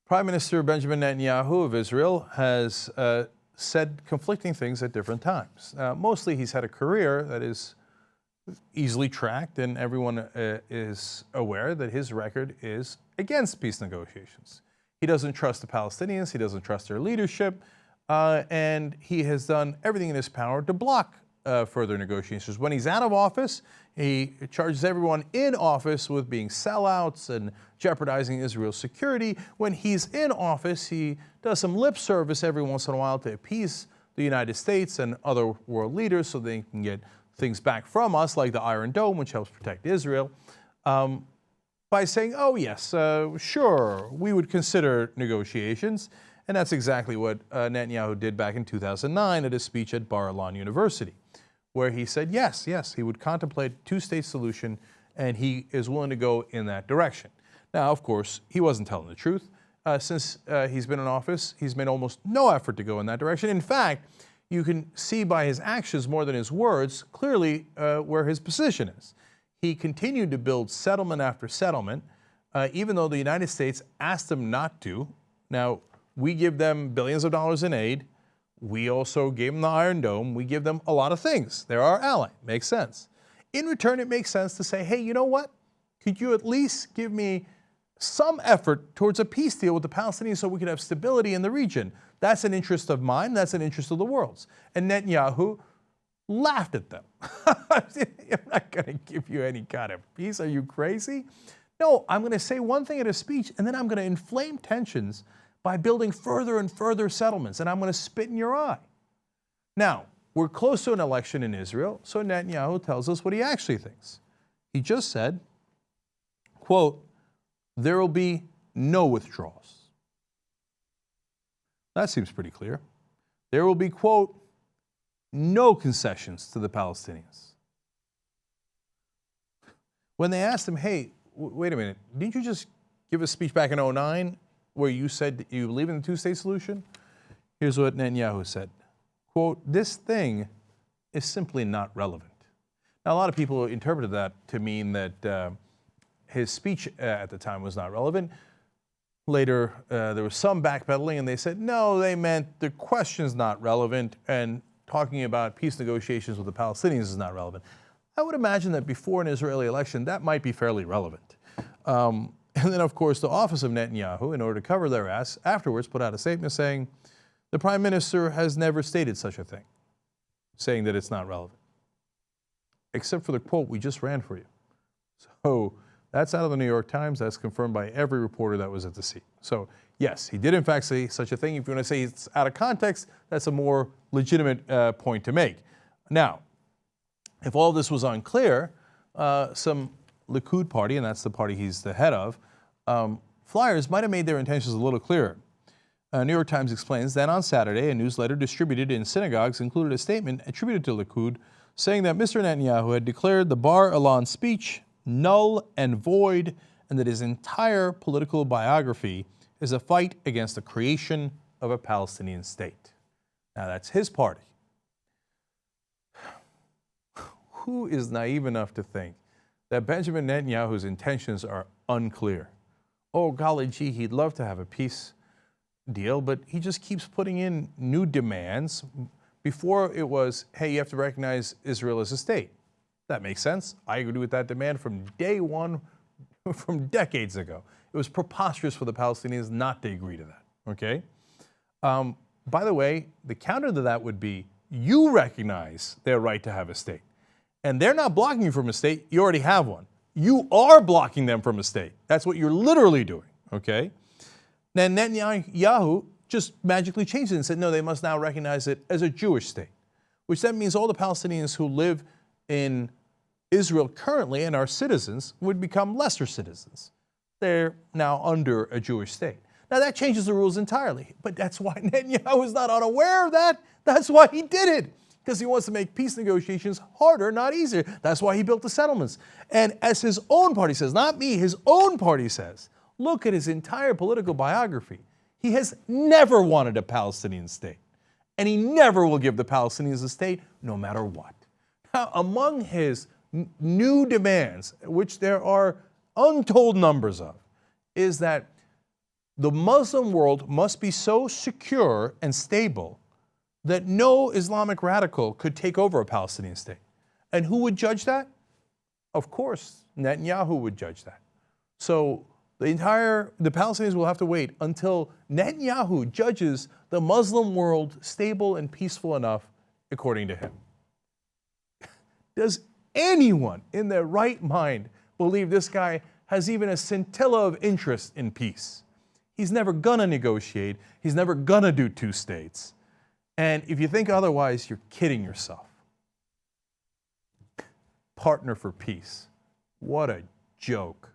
Prime Minister Benjamin Netanyahu of Israel has said conflicting things at different times. Mostly he's had a career that is easily tracked, and everyone is aware that his record is against peace negotiations. He doesn't trust the Palestinians, he doesn't trust their leadership, and he has done everything in his power to block further negotiations. When he's out of office, he charges everyone in office with being sellouts and jeopardizing Israel's security. When he's in office, he does some lip service every once in a while to appease the United States and other world leaders so they can get things back from us, like the Iron Dome, which helps protect Israel, by saying, oh yes, sure, we would consider negotiations. And that's exactly what Netanyahu did back in 2009 at his speech at Bar-Ilan University, where he said, yes, he would contemplate a two-state solution, and he is willing to go in that direction. Now, of course, he wasn't telling the truth. Since he's been in office, he's made almost no effort to go in that direction. In fact, you can see by his actions more than his words clearly where his position is. He continued to build settlement after settlement, even though the United States asked him not to. Now, we give them billions of dollars in aid. We also gave them the Iron Dome. We give them a lot of things. They're our ally. Makes sense. In return, it makes sense to say, hey, you know what? Could you at least give me some effort towards a peace deal with the Palestinians so we could have stability in the region? That's an interest of mine. That's an interest of the world's. And Netanyahu laughed at them. I'm not going to give you any kind of peace. Are you crazy? No, I'm going to say one thing at a speech, and then I'm going to inflame tensions by building further and further settlements, and I'm going to spit in your eye. Now, we're close to an election in Israel, so Netanyahu tells us what he actually thinks. He just said, quote, there will be no withdrawals. That seems pretty clear. There will be, quote, no concessions to the Palestinians. When they asked him, hey, wait a minute, didn't you just give a speech back in 2009 where you said that you believe in the two-state solution? Here's what Netanyahu said, quote, this thing is simply not relevant. Now, a lot of people interpreted that to mean that his speech at the time was not relevant. Later, there was some backpedaling, and they said, no, they meant the question's not relevant, and talking about peace negotiations with the Palestinians is not relevant. I would imagine that before an Israeli election, that might be fairly relevant. And then, of course, the office of Netanyahu, in order to cover their ass, afterwards put out a statement saying, the Prime Minister has never stated such a thing, saying that it's not relevant, except for the quote we just ran for you. So that's out of the New York Times. That's confirmed by every reporter that was at the scene. So yes, he did in fact say such a thing. If you want to say it's out of context, that's a more legitimate point to make. Now, if all this was unclear, some Likud party, and that's the party he's the head of, flyers might have made their intentions a little clearer. New York Times explains that on Saturday, a newsletter distributed in synagogues included a statement attributed to Likud saying that Mr. Netanyahu had declared the Bar-Ilan speech null and void, and that his entire political biography is a fight against the creation of a Palestinian state. Now, that's his party. Who is naive enough to think that Benjamin Netanyahu's intentions are unclear? Oh, golly gee, he'd love to have a peace deal, but he just keeps putting in new demands. Before it was, hey, you have to recognize Israel as a state. That makes sense. I agree with that demand from day one, from decades ago. It was preposterous for the Palestinians not to agree to that, okay? By the way, the counter to that would be, you recognize their right to have a state. And they're not blocking you from a state, you already have one. You are blocking them from a state. That's what you're literally doing, okay? Then Netanyahu just magically changed it and said, no, they must now recognize it as a Jewish state, which then means all the Palestinians who live in Israel currently and are citizens would become lesser citizens. They're now under a Jewish state. Now that changes the rules entirely, but that's why Netanyahu is not unaware of that. That's why he did it, because he wants to make peace negotiations harder, not easier. That's why he built the settlements. And as his own party says, not me, his own party says, look at his entire political biography. He has never wanted a Palestinian state, and he never will give the Palestinians a state, no matter what. Now, among his new demands, which there are untold numbers of, is that the Muslim world must be so secure and stable that no Islamic radical could take over a Palestinian state. And who would judge that? Of course, Netanyahu would judge that. So the Palestinians will have to wait until Netanyahu judges the Muslim world stable and peaceful enough, according to him. Does anyone in their right mind believe this guy has even a scintilla of interest in peace? He's never gonna negotiate. He's never gonna do two states. And if you think otherwise, you're kidding yourself. Partner for peace. What a joke.